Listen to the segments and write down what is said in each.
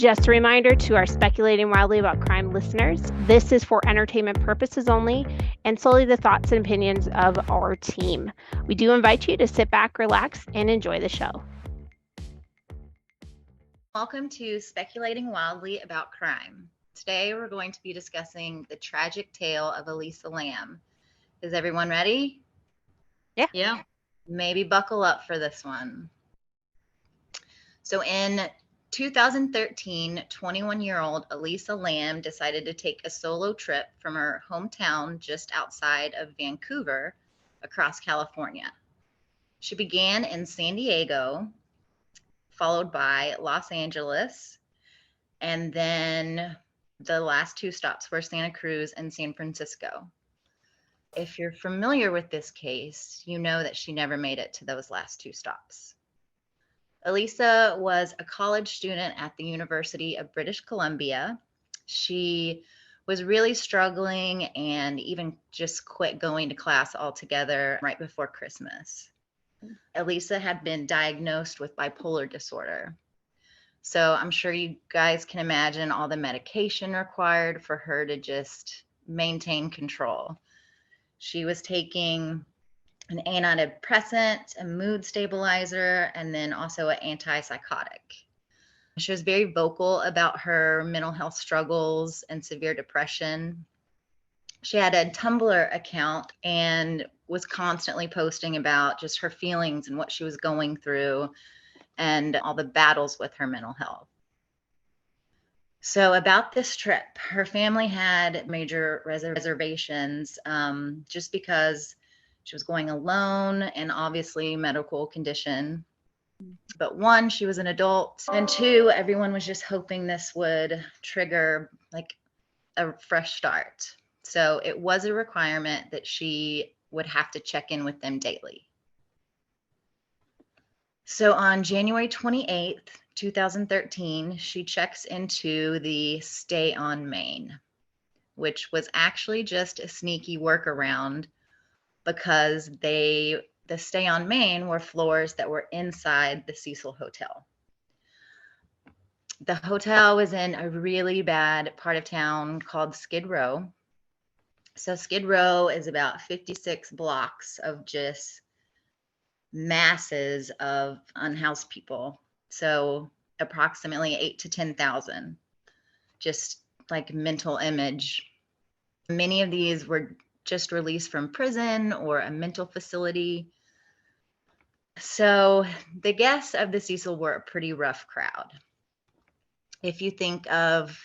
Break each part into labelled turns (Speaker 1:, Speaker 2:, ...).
Speaker 1: Just a reminder to our Speculating Wildly About Crime listeners, this is for entertainment purposes only and solely the thoughts and opinions of our team. We do invite you to sit back, relax, and enjoy the show.
Speaker 2: Welcome to Speculating Wildly About Crime. Today we're going to be discussing the tragic tale of Elisa Lam. Is everyone ready?
Speaker 1: Yeah.
Speaker 2: Maybe buckle up for this one. So in 2013, 21-year-old Elisa Lam decided to take a solo trip from her hometown just outside of Vancouver across California. She began in San Diego, followed by Los Angeles, and then the last two stops were Santa Cruz and San Francisco. If you're familiar with this case, you know that she never made it to those last two stops. Elisa was a college student at the University of British Columbia. She was really struggling and even just quit going to class altogether right before Christmas. Elisa had been diagnosed with bipolar disorder. So I'm sure you guys can imagine all the medication required for her to just maintain control. She was taking an antidepressant, a mood stabilizer, and then also an antipsychotic. She was very vocal about her mental health struggles and severe depression. She had a Tumblr account and was constantly posting about just her feelings and what she was going through and all the battles with her mental health. So about this trip, her family had major reservations just because she was going alone and obviously medical condition. But one, she was an adult, and two, everyone was just hoping this would trigger like a fresh start. So it was a requirement that she would have to check in with them daily. So on January 28th, 2013, she checks into the Stay on Main, which was actually just a sneaky workaround because the Stay on Main were floors that were inside the Cecil Hotel. The hotel was in a really bad part of town called Skid Row. So Skid Row is about 56 blocks of just masses of unhoused people. So approximately 8,000 to 10,000, just like mental image. Many of these were just released from prison or a mental facility. So the guests of the Cecil were a pretty rough crowd. If you think of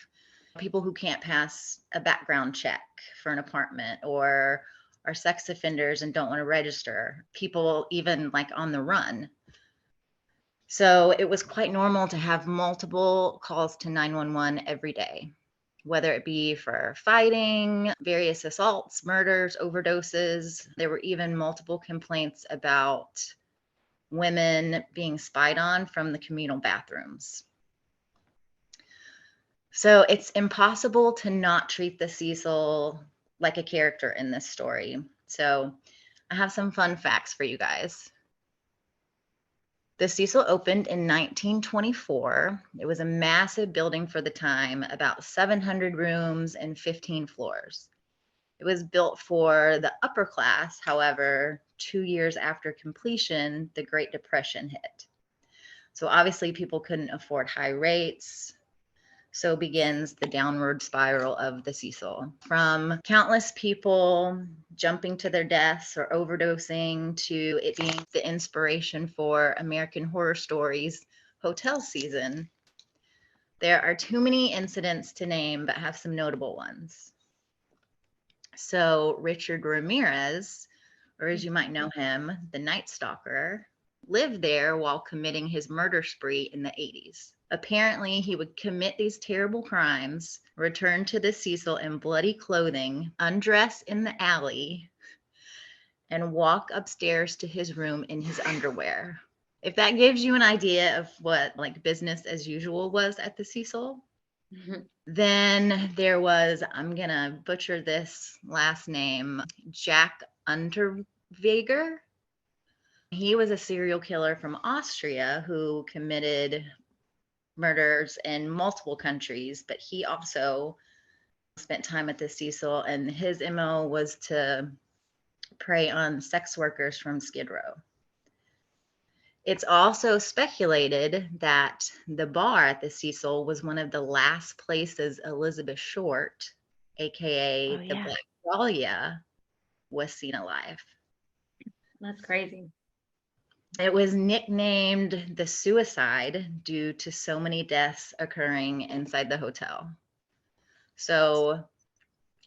Speaker 2: people who can't pass a background check for an apartment or are sex offenders and don't want to register, people even like on the run. So it was quite normal to have multiple calls to 911 every day, whether it be for fighting, various assaults, murders, overdoses. There were even multiple complaints about women being spied on from the communal bathrooms. So it's impossible to not treat the Cecil like a character in this story. So I have some fun facts for you guys. The Cecil opened in 1924. It was a massive building for the time, about 700 rooms and 15 floors. It was built for the upper class. However, 2 years after completion, the Great Depression hit. So obviously people couldn't afford high rates. So begins the downward spiral of the Cecil. From countless people jumping to their deaths or overdosing to it being the inspiration for American Horror Stories hotel season. There are too many incidents to name, but have some notable ones. So Richard Ramirez, or as you might know him, the Night Stalker, lived there while committing his murder spree in the 80s. Apparently, he would commit these terrible crimes, return to the Cecil in bloody clothing, undress in the alley, and walk upstairs to his room in his underwear. If that gives you an idea of what like business as usual was at the Cecil, then there was, I'm going to butcher this last name, Jack Unterweger. He was a serial killer from Austria who committed murders in multiple countries, but he also spent time at the Cecil, and his MO was to prey on sex workers from Skid Row. It's also speculated that the bar at the Cecil was one of the last places Elizabeth Short, aka the Black Dahlia, was seen alive.
Speaker 3: That's crazy.
Speaker 2: It was nicknamed the Suicide due to so many deaths occurring inside the hotel. So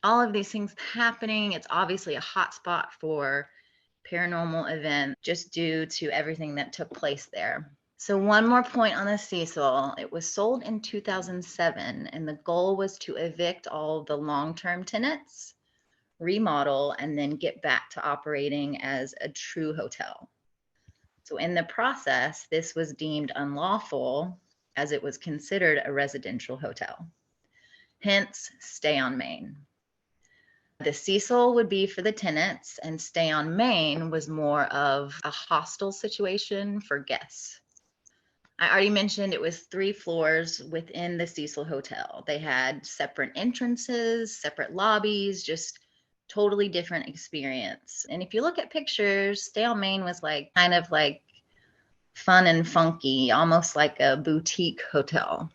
Speaker 2: all of these things happening, it's obviously a hotspot for paranormal events just due to everything that took place there. So one more point on the Cecil, it was sold in 2007, and the goal was to evict all the long-term tenants, remodel, and then get back to operating as a true hotel. So in the process, this was deemed unlawful as it was considered a residential hotel. Hence, stay on Main. The Cecil would be for the tenants, and stay on Main was more of a hostel situation for guests. I already mentioned it was 3 floors within the Cecil Hotel. They had separate entrances, separate lobbies, just totally different experience. And if you look at pictures, Stay on Main was like kind of like fun and funky, almost like a boutique hotel.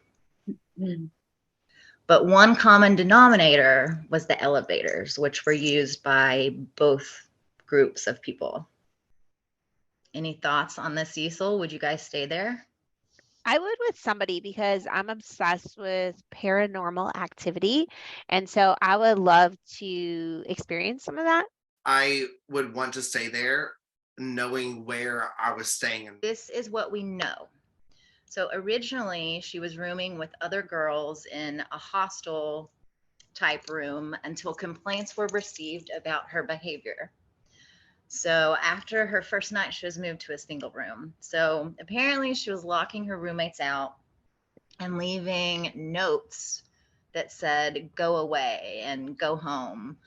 Speaker 3: Mm-hmm.
Speaker 2: But one common denominator was the elevators, which were used by both groups of people. Any thoughts on the Cecil? Would you guys stay there?
Speaker 1: I would with somebody because I'm obsessed with paranormal activity. And so I would love to experience some of that.
Speaker 4: I would want to stay there knowing where I was staying.
Speaker 2: This is what we know. So originally, she was rooming with other girls in a hostel type room until complaints were received about her behavior. So after her first night, she was moved to a single room. So apparently she was locking her roommates out and leaving notes that said, go away and go home.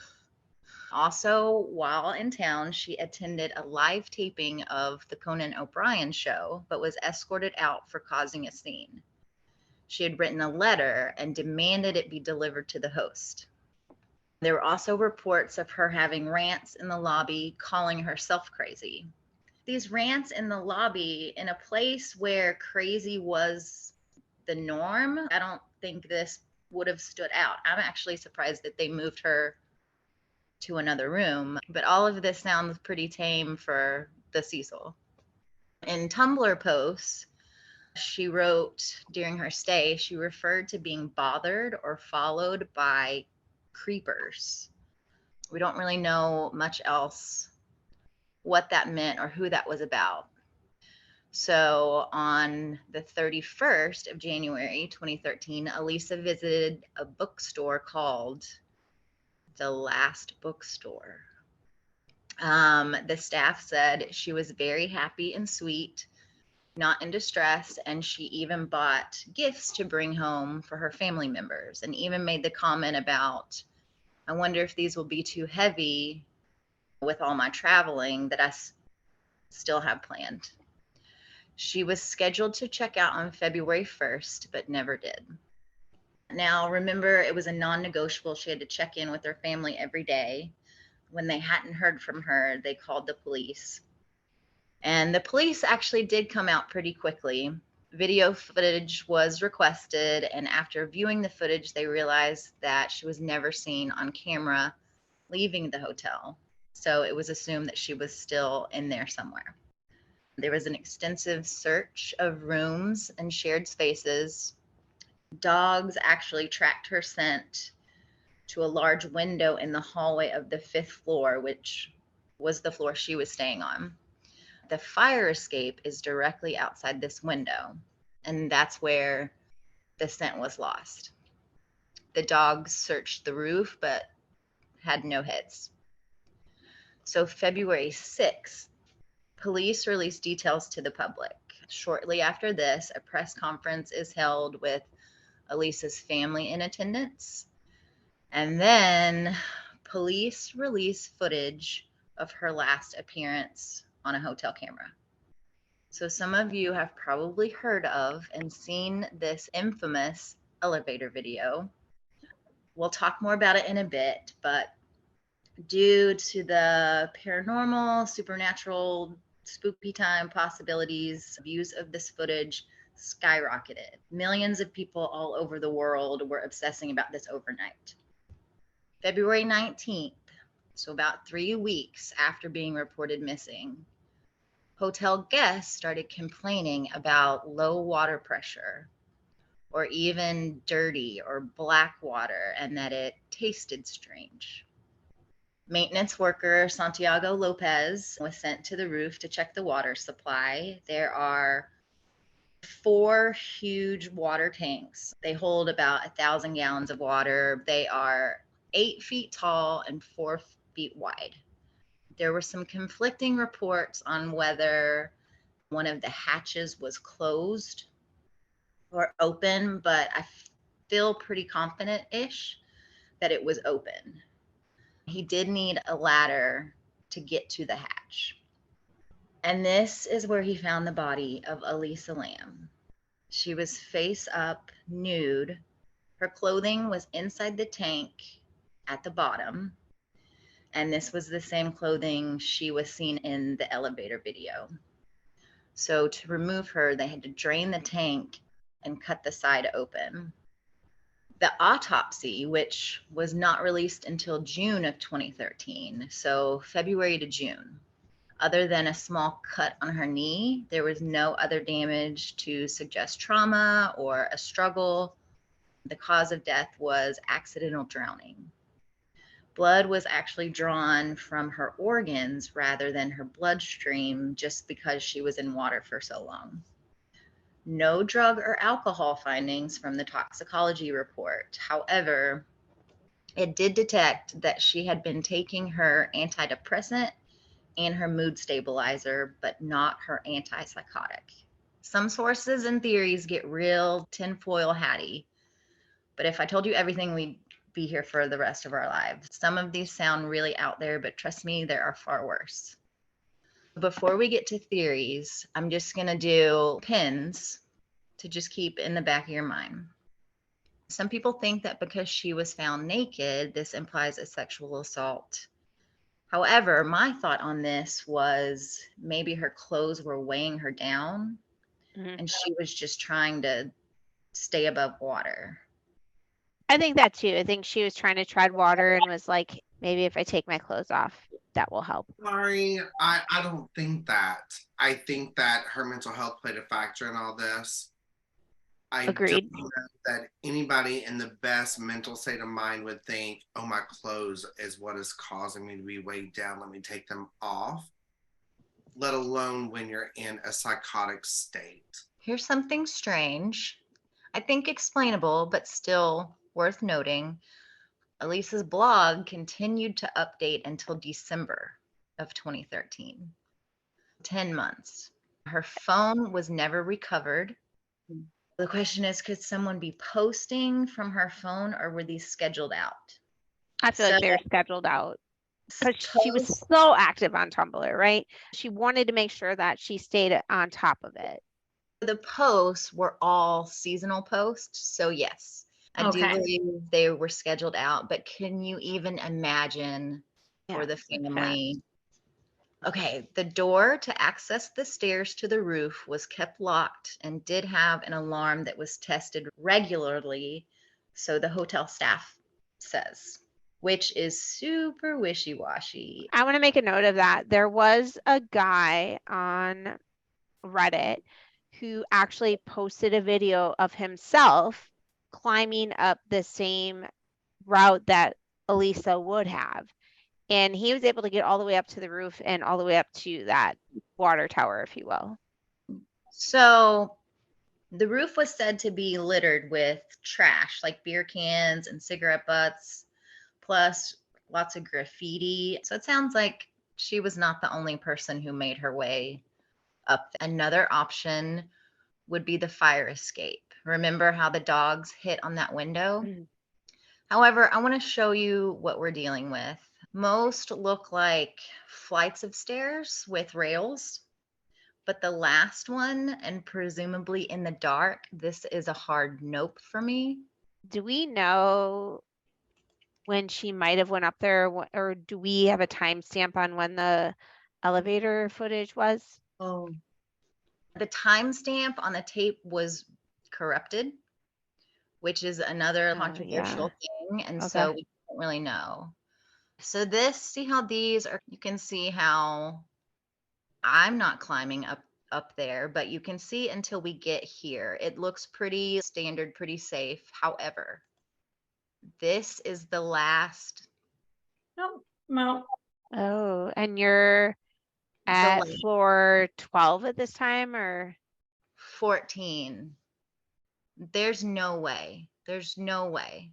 Speaker 2: Also, while in town, she attended a live taping of the Conan O'Brien show, but was escorted out for causing a scene. She had written a letter and demanded it be delivered to the host. There were also reports of her having rants in the lobby, calling herself crazy. These rants in the lobby, in a place where crazy was the norm, I don't think this would have stood out. I'm actually surprised that they moved her to another room, but all of this sounds pretty tame for the Cecil. In Tumblr posts, she wrote during her stay, she referred to being bothered or followed by creepers. We don't really know much else what that meant or who that was about. So on the 31st of January 2013, Elisa visited a bookstore called The Last Bookstore. The staff said she was very happy and sweet, not in distress, and she even bought gifts to bring home for her family members, and even made the comment about, I wonder if these will be too heavy with all my traveling that I still have planned. She was scheduled to check out on February 1st, but never did. Now, remember, it was a non-negotiable. She had to check in with her family every day. When they hadn't heard from her, they called the police. And the police actually did come out pretty quickly. Video footage was requested, and after viewing the footage, they realized that she was never seen on camera leaving the hotel. So it was assumed that she was still in there somewhere. There was an extensive search of rooms and shared spaces. Dogs actually tracked her scent to a large window in the hallway of the 5th floor, which was the floor she was staying on. The fire escape is directly outside this window, and that's where the scent was lost. The dogs searched the roof, but had no hits. So February 6th, police released details to the public. Shortly after this, a press conference is held with Elisa's family in attendance. And then police release footage of her last appearance on a hotel camera. So some of you have probably heard of and seen this infamous elevator video. We'll talk more about it in a bit, but due to the paranormal, supernatural, spooky time possibilities, views of this footage skyrocketed. Millions of people all over the world were obsessing about this overnight. February 19th, so about 3 weeks after being reported missing, hotel guests started complaining about low water pressure or even dirty or black water, and that it tasted strange. Maintenance worker Santiago Lopez was sent to the roof to check the water supply. There are 4 huge water tanks. They hold about 1,000 gallons of water. They are 8 feet tall and 4 feet wide. There were some conflicting reports on whether one of the hatches was closed or open, but I feel pretty confident-ish that it was open. He did need a ladder to get to the hatch. And this is where he found the body of Elisa Lam. She was face up, nude. Her clothing was inside the tank at the bottom. And this was the same clothing she was seen in the elevator video. So to remove her, they had to drain the tank and cut the side open. The autopsy, which was not released until June of 2013, so February to June, other than a small cut on her knee, there was no other damage to suggest trauma or a struggle. The cause of death was accidental drowning. Blood was actually drawn from her organs rather than her bloodstream, just because she was in water for so long. No drug or alcohol findings from the toxicology report. However, it did detect that she had been taking her antidepressant and her mood stabilizer, but not her antipsychotic. Some sources and theories get real tinfoil hatty, but if I told you everything, we'd be here for the rest of our lives. Some of these sound really out there, but trust me, there are far worse. Before we get to theories, I'm just going to do pins to just keep in the back of your mind. Some people think that because she was found naked, this implies a sexual assault. However, my thought on this was maybe her clothes were weighing her down, and she was just trying to stay above water.
Speaker 1: I think that too. I think she was trying to tread water and was like, maybe if I take my clothes off, that will help.
Speaker 4: Sorry, I don't think that. I think that her mental health played a factor in all this. I
Speaker 1: Agreed.
Speaker 4: don't know that anybody in the best mental state of mind would think, oh, my clothes is what is causing me to be weighed down. Let me take them off. Let alone when you're in a psychotic state.
Speaker 2: Here's something strange. I think explainable, but still worth noting. Elisa's blog continued to update until December of 2013. 10 months. Her phone was never recovered. The question is, could someone be posting from her phone, or were these scheduled out?
Speaker 1: I feel like they were scheduled out because she was so active on Tumblr, right? She wanted to make sure that she stayed on top of it.
Speaker 2: The posts were all seasonal posts, so yes, I do believe they were scheduled out, but can you even imagine for the family? Okay, the door to access the stairs to the roof was kept locked and did have an alarm that was tested regularly, so the hotel staff says, which is super wishy-washy.
Speaker 1: I want to make a note of that. There was a guy on Reddit who actually posted a video of himself climbing up the same route that Elisa would have. And he was able to get all the way up to the roof and all the way up to that water tower, if you will.
Speaker 2: So the roof was said to be littered with trash, like beer cans and cigarette butts, plus lots of graffiti. So it sounds like she was not the only person who made her way up. Another option would be the fire escape. Remember how the dogs hit on that window? Mm-hmm. However, I want to show you what we're dealing with. Most look like flights of stairs with rails, But the last one, and presumably in the dark, this is a hard nope for me.
Speaker 1: Do we know when she might have went up there, or do we have a timestamp on when the elevator footage was?
Speaker 3: Oh,
Speaker 2: The timestamp on the tape was corrupted, which is another controversial thing. And so we don't really know. So this, see how these are, you can see how I'm not climbing up there, but you can see until we get here. It looks pretty standard, pretty safe. However, this is the last.
Speaker 3: no, well,
Speaker 1: Oh, and you're at
Speaker 2: last
Speaker 1: floor 12 at this time, or
Speaker 2: 14. There's no way. There's no way.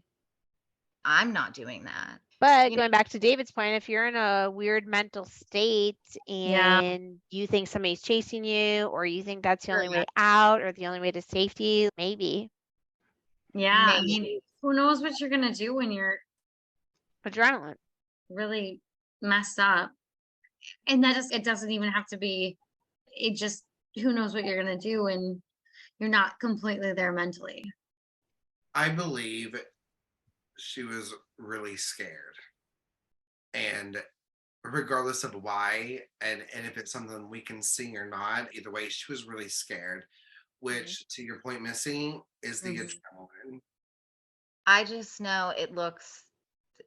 Speaker 2: I'm not doing that.
Speaker 1: but
Speaker 2: You
Speaker 1: going back to David's point, if you're in a weird mental state
Speaker 3: Yeah.
Speaker 1: and you think somebody's chasing you, or you think that's the only way
Speaker 2: Correct.
Speaker 1: out or the only way to safety, maybe
Speaker 3: yeah. I
Speaker 2: Maybe.
Speaker 3: mean, who knows what you're gonna do when you're
Speaker 1: adrenaline.
Speaker 3: really messed up. And it doesn't even have to be, it just, who knows what you're gonna do when you're not completely there mentally.
Speaker 4: I believe she was really scared. And regardless of why, and if it's something we can see or not, either way, she was really scared, which to your point, Missy, is the
Speaker 3: Mhm.
Speaker 4: adrenaline.
Speaker 2: I just know it looks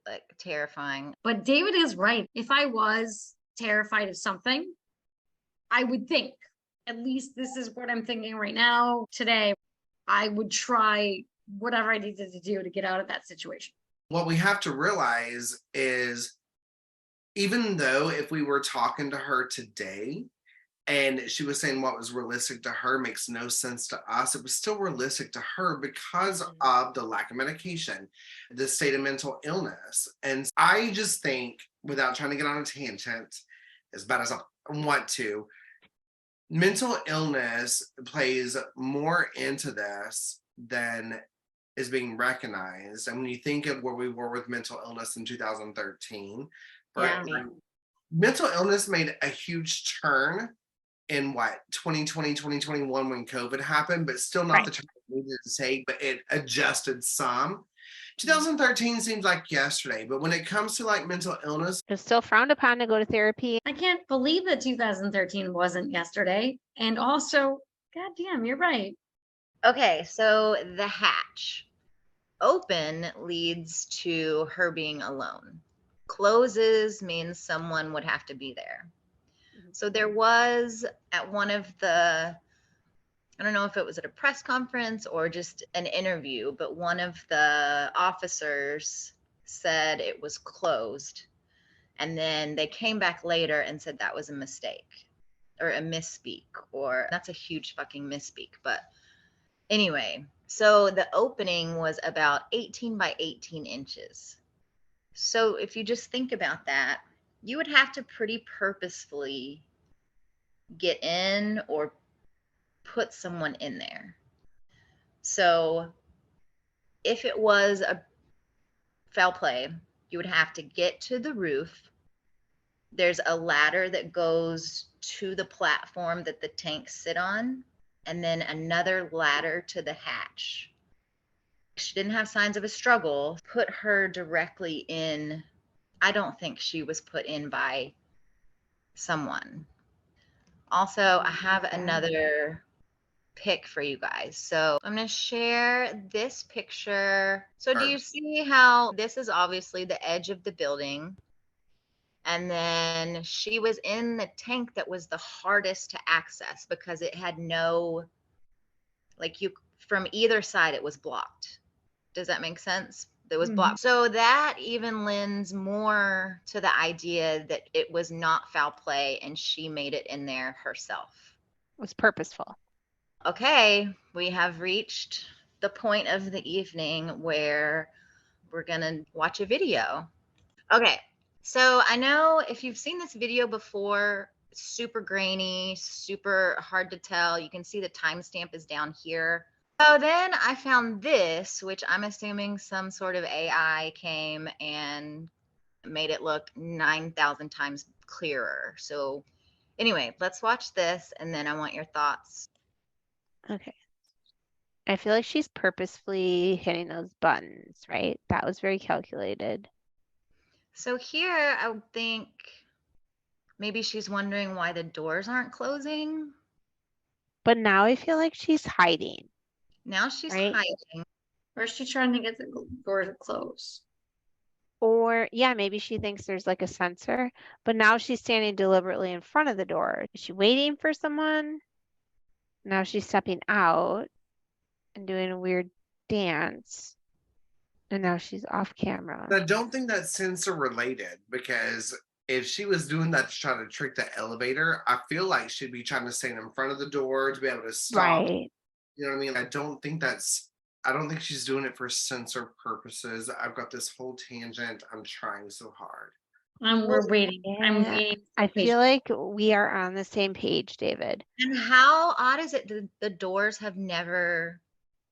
Speaker 2: like terrifying.
Speaker 3: But David is right. If I was terrified of something, I would think, at least this is what I'm thinking right now, today, I would try whatever I needed to do to get out of that situation.
Speaker 4: What we have to realize is, even though if we were talking to her today and she was saying what was realistic to her makes no sense to us, it was still realistic to her because of the lack of medication, the state of mental illness. And I just think, without trying to get on a tangent, as bad as I want to, mental illness plays more into this than is being recognized. And when you think of where we were with mental illness in 2013,
Speaker 3: Yeah.
Speaker 4: mental illness made a huge turn in 2020, 2021 when COVID happened, but still not the turn it needed to take, but it adjusted some. 2013 seems like yesterday, but when it comes to like mental illness,
Speaker 1: It's still frowned upon to go to therapy.
Speaker 3: I can't believe that 2013 wasn't yesterday. And also, goddamn, you're right.
Speaker 2: Okay, so the hatch open leads to her being alone. Closes means someone would have to be there. So there was at one of the, I don't know if it was at a press conference or just an interview, but one of the officers said it was closed. And then they came back later and said that was a mistake or a misspeak, or that's a huge fucking misspeak. But anyway, so the opening was about 18 by 18 inches. So if you just think about that, you would have to pretty purposefully get in or put someone in there. So if it was a foul play, you would have to get to the roof. There's a ladder that goes to the platform that the tanks sit on, and then another ladder to the hatch. She didn't have signs of a struggle. Put her directly in. I don't think she was put in by someone. Also, I have another pick for you guys. So I'm going to share this picture. So do you see how this is obviously the edge of the building? And then she was in the tank that was the hardest to access because it had no, like, you from either side it was blocked. Does that make sense? That was blocked. So that even lends more to the idea that it was not foul play and she made it in there herself.
Speaker 1: It was purposeful.
Speaker 2: Okay, we have reached the point of the evening where we're gonna watch a video. Okay, so I know if you've seen this video before, super grainy, super hard to tell. You can see the timestamp is down here. So then I found this, which I'm assuming some sort of AI came and made it look 9,000 times clearer. So Anyway, let's watch this and then I want your thoughts.
Speaker 1: Okay. I feel like she's purposefully hitting those buttons, right? That was very calculated.
Speaker 2: So here I would think maybe she's wondering why the doors aren't closing.
Speaker 1: But now I feel like she's hiding,
Speaker 2: Now she's
Speaker 1: right?
Speaker 2: hiding.
Speaker 3: Or is she trying to get the door to close?
Speaker 1: Or, yeah, maybe she thinks there's like a sensor, but now she's standing deliberately in front of the door. Is she waiting for someone? Now she's stepping out and doing a weird dance. And now she's off camera.
Speaker 4: I don't think that's sensor related, because if she was doing that to try to trick the elevator, I feel like she'd be trying to stand in front of the door to be able to stop.
Speaker 1: Right.
Speaker 4: You know what I mean? I don't think she's doing it for sensor purposes. I've got this whole tangent. I'm trying so hard.
Speaker 3: We're waiting. I'm
Speaker 1: Yeah,
Speaker 3: waiting.
Speaker 1: I feel like we are on the same page, David.
Speaker 2: And how odd is it that the doors have never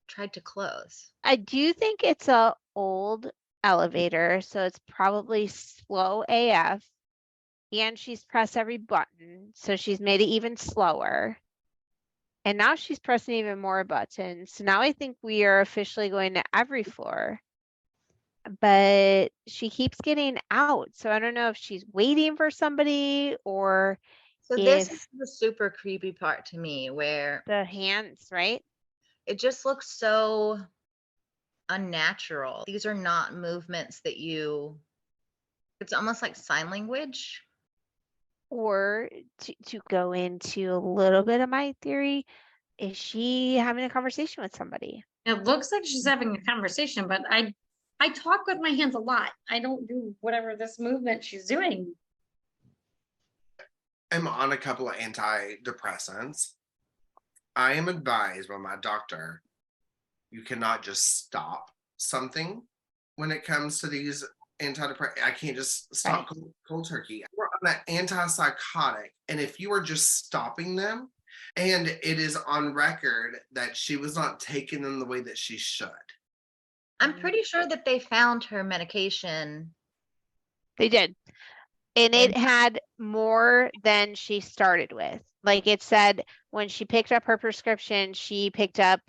Speaker 2: tried to close?
Speaker 1: I do think it's a old elevator, so it's probably slow AF. And she's pressed every button, so she's made it even slower. And now she's pressing even more buttons. So now I think we are officially going to every floor. But she keeps getting out. So I don't know if she's waiting for somebody or
Speaker 2: So this
Speaker 1: if
Speaker 2: is the super creepy part to me, where
Speaker 1: the hands, right?
Speaker 2: it just looks so unnatural. These are not movements that it's almost like sign language.
Speaker 1: Or to go into a little bit of my theory, is she having a conversation with somebody?
Speaker 3: It looks like she's having a conversation, but I talk with my hands a lot. I don't do whatever this movement she's doing.
Speaker 4: I'm on a couple of antidepressants. I am advised by my doctor, you cannot just stop something when it comes to these antidepressants. I can't just stop cold turkey. We're on an antipsychotic, and if you are just stopping them, and it is on record that she was not taking them the way that she should.
Speaker 2: I'm pretty sure that they found her medication.
Speaker 1: They did. And it had more than she started with. Like it said, when she picked up her prescription, she picked up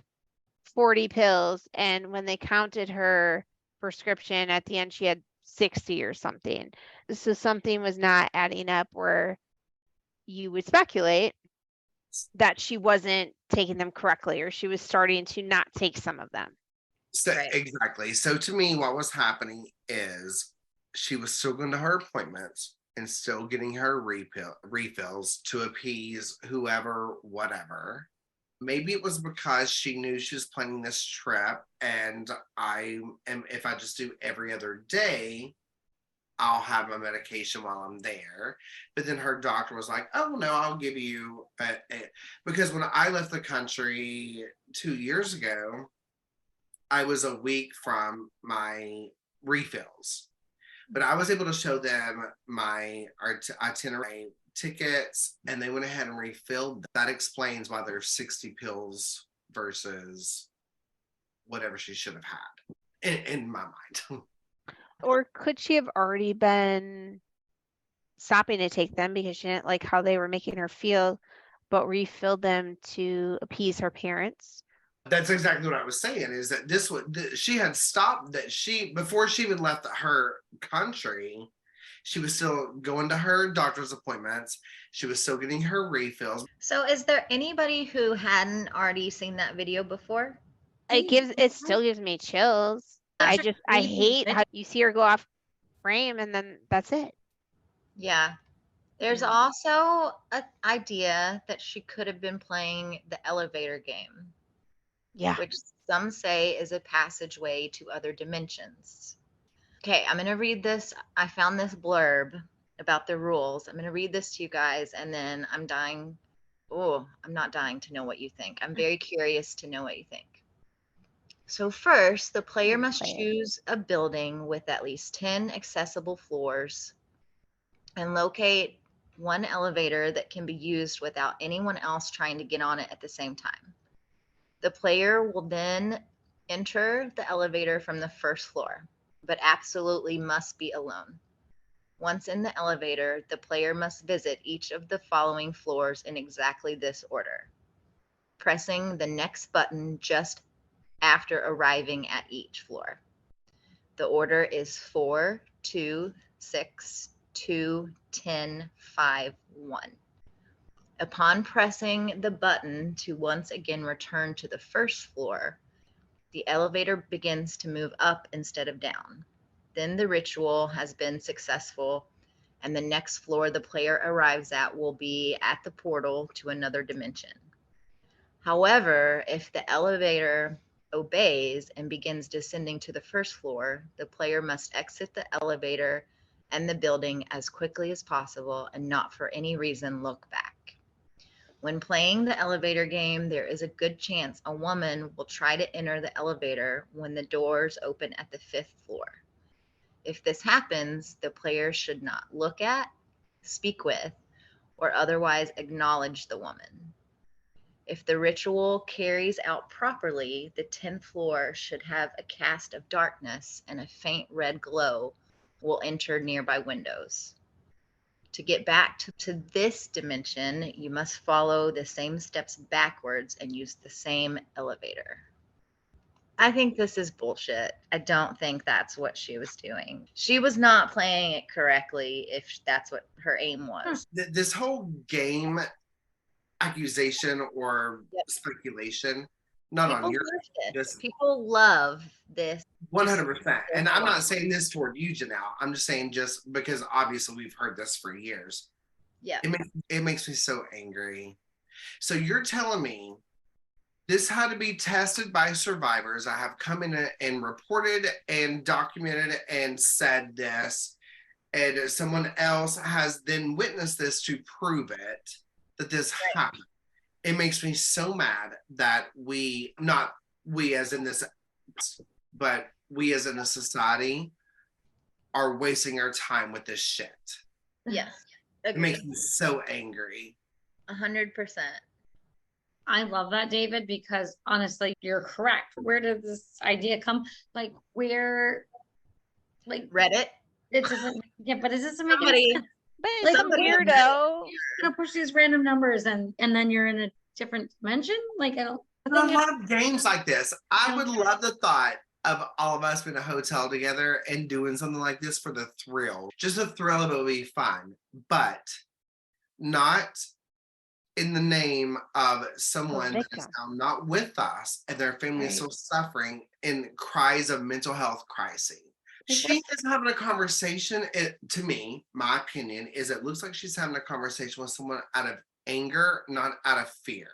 Speaker 1: 40 pills. And when they counted her prescription at the end, she had 60 or something. So something was not adding up where you would speculate that she wasn't taking them correctly or she was starting to not take some of them.
Speaker 4: So, exactly. So to me, what was happening is she was still going to her appointments and still getting her refills to appease whoever, whatever. Maybe it was because she knew she was planning this trip, and if I just do every other day, I'll have my medication while I'm there. But then her doctor was like, oh no, I'll give you because when I left the country 2 years ago, I was a week from my refills, but I was able to show them my itinerary tickets, and they went ahead and refilled. That explains why there's 60 pills versus whatever she should have had in my mind.
Speaker 1: Or could she have already been stopping to take them because she didn't like how they were making her feel, but refilled them to appease her parents?
Speaker 4: That's exactly what I was saying, is that she had stopped, that before she even left her country, she was still going to her doctor's appointments. She was still getting her refills.
Speaker 2: So is there anybody who hadn't already seen that video before?
Speaker 1: It still gives me chills. I hate how you see her go off frame and then that's it.
Speaker 2: Yeah. There's also an idea that she could have been playing the elevator game.
Speaker 1: Yeah.
Speaker 2: Which some say is a passageway to other dimensions. Okay, I'm going to read this. I found this blurb about the rules. I'm going to read this to you guys, and then I'm not dying to know what you think. I'm very curious to know what you think. So first, the player must choose a building with at least 10 accessible floors and locate one elevator that can be used without anyone else trying to get on it at the same time. The player will then enter the elevator from the first floor, but absolutely must be alone. Once in the elevator, the player must visit each of the following floors in exactly this order, pressing the next button just after arriving at each floor. The order is 4, 2, 6, 2, 10, 5, 1. Upon pressing the button to once again return to the first floor, the elevator begins to move up instead of down. Then the ritual has been successful, and the next floor the player arrives at will be at the portal to another dimension. However, if the elevator obeys and begins descending to the first floor, the player must exit the elevator and the building as quickly as possible and not for any reason look back. When playing the elevator game, there is a good chance a woman will try to enter the elevator when the doors open at the 5th floor. If this happens, the player should not look at, speak with, or otherwise acknowledge the woman. If the ritual carries out properly, the 10th floor should have a cast of darkness and a faint red glow will enter nearby windows. To get back to this dimension, you must follow the same steps backwards and use the same elevator. I think this is bullshit. I don't think that's what she was doing. She was not playing it correctly if that's what her aim was.
Speaker 4: This whole game accusation or
Speaker 2: Yep.
Speaker 4: speculation, not
Speaker 2: People
Speaker 4: on your
Speaker 2: love this.
Speaker 4: this
Speaker 2: People love this.
Speaker 4: 100%. And I'm not saying this toward you, Janelle. I'm just saying just because obviously we've heard this for years.
Speaker 2: Yeah.
Speaker 4: It makes me so angry. So you're telling me this had to be tested by survivors that have come in and reported and documented and said this, and someone else has then witnessed this to prove it, that this happened. It makes me so mad that not we as in this, but we as in a society are wasting our time with this shit.
Speaker 2: Yes.
Speaker 4: It makes me so angry.
Speaker 2: 100%.
Speaker 3: I love that, David, because honestly, you're correct. Where did this idea come? Like, where, like,
Speaker 2: Reddit.
Speaker 3: it doesn't, yeah, but it doesn't make
Speaker 2: Somebody,
Speaker 3: any sense.
Speaker 1: But
Speaker 3: Like,
Speaker 1: some
Speaker 2: somebody-
Speaker 1: weirdo.
Speaker 3: You're gonna push these random numbers and then you're in a different dimension. Like, I don't.
Speaker 4: And I love games like this. I would love the thought of all of us in a hotel together and doing something like this for the thrill. Just the thrill of it would be fun, but not in the name of someone that is now not with us and their family is still suffering in cries of mental health crisis. She is having a conversation. To me, my opinion is it looks like she's having a conversation with someone out of anger, not out of fear.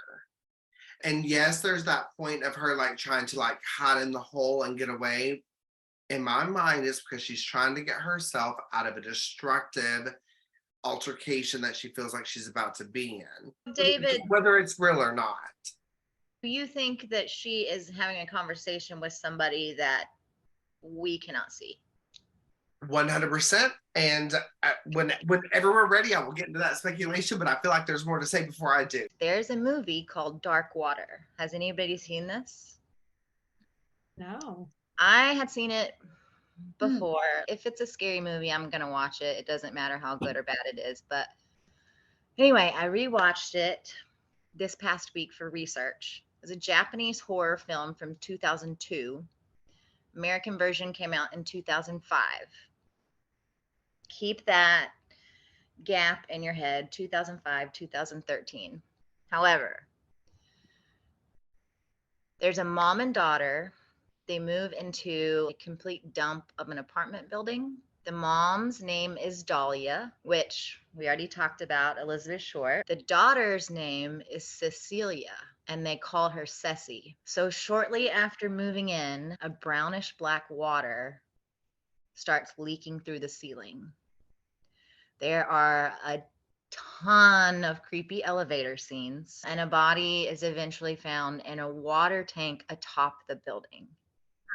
Speaker 4: And yes, there's that point of her like trying to like hide in the hole and get away. In my mind, it's because she's trying to get herself out of a destructive altercation that she feels like she's about to be in.
Speaker 2: David,
Speaker 4: Whether it's real or not.
Speaker 2: do you think that she is having a conversation with somebody that we cannot see?
Speaker 4: 100%. And whenever we're ready, I will get into that speculation, but I feel like there's more to say before I do.
Speaker 2: There's a movie called Dark Water. Has anybody seen this?
Speaker 3: No.
Speaker 2: I had seen it before. If it's a scary movie, I'm going to watch it. It doesn't matter how good or bad it is. But anyway, I rewatched it this past week for research. It was a Japanese horror film from 2002. American version came out in 2005. Keep that gap in your head, 2005, 2013. However, there's a mom and daughter. They move into a complete dump of an apartment building. The mom's name is Dahlia, which we already talked about, Elizabeth Short. The daughter's name is Cecilia, and they call her Ceci. So shortly after moving in, a brownish black water starts leaking through the ceiling. There are a ton of creepy elevator scenes, and a body is eventually found in a water tank atop the building.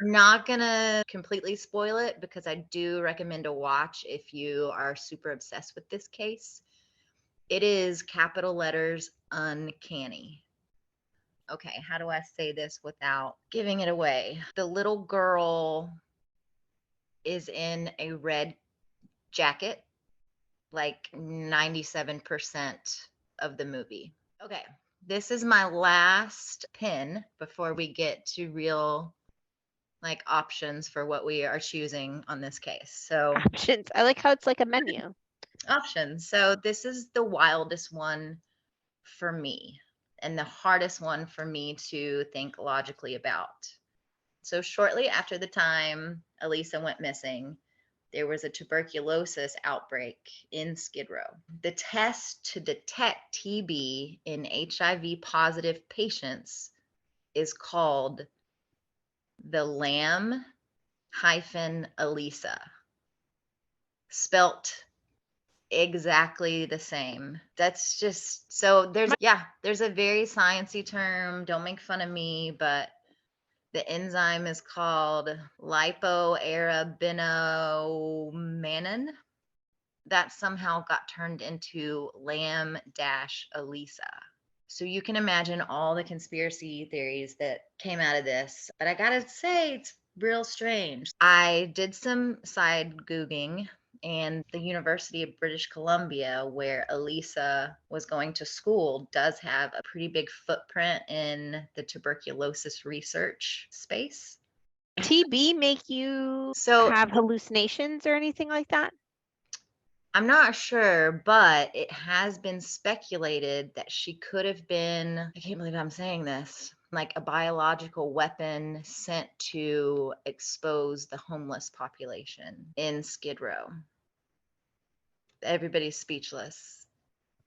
Speaker 2: I'm not gonna completely spoil it because I do recommend a watch if you are super obsessed with this case. It is capital letters uncanny. Okay, how do I say this without giving it away? The little girl is in a red jacket like 97% of the movie. Okay, this is my last pin before we get to real like options for what we are choosing on this case. So
Speaker 1: Options. I like how it's like a menu.
Speaker 2: options. So this is the wildest one for me and the hardest one for me to think logically about. So shortly after the time Elisa went missing, there was a tuberculosis outbreak in Skid Row. The test to detect TB in HIV positive patients is called the Lam-Elisa, spelt exactly the same. That's just so there's a very sciencey term. Don't make fun of me, but the enzyme is called lipoarabinomannan. That somehow got turned into Lam-Elisa. So you can imagine all the conspiracy theories that came out of this. But I gotta say, it's real strange. I did some side Googling, and the University of British Columbia, where Elisa was going to school, does have a pretty big footprint in the tuberculosis research space.
Speaker 1: TB make you
Speaker 2: So
Speaker 1: have hallucinations or anything like that?
Speaker 2: I'm not sure, but it has been speculated that she could have been, I can't believe I'm saying this, like a biological weapon sent to expose the homeless population in Skid Row. Everybody's speechless.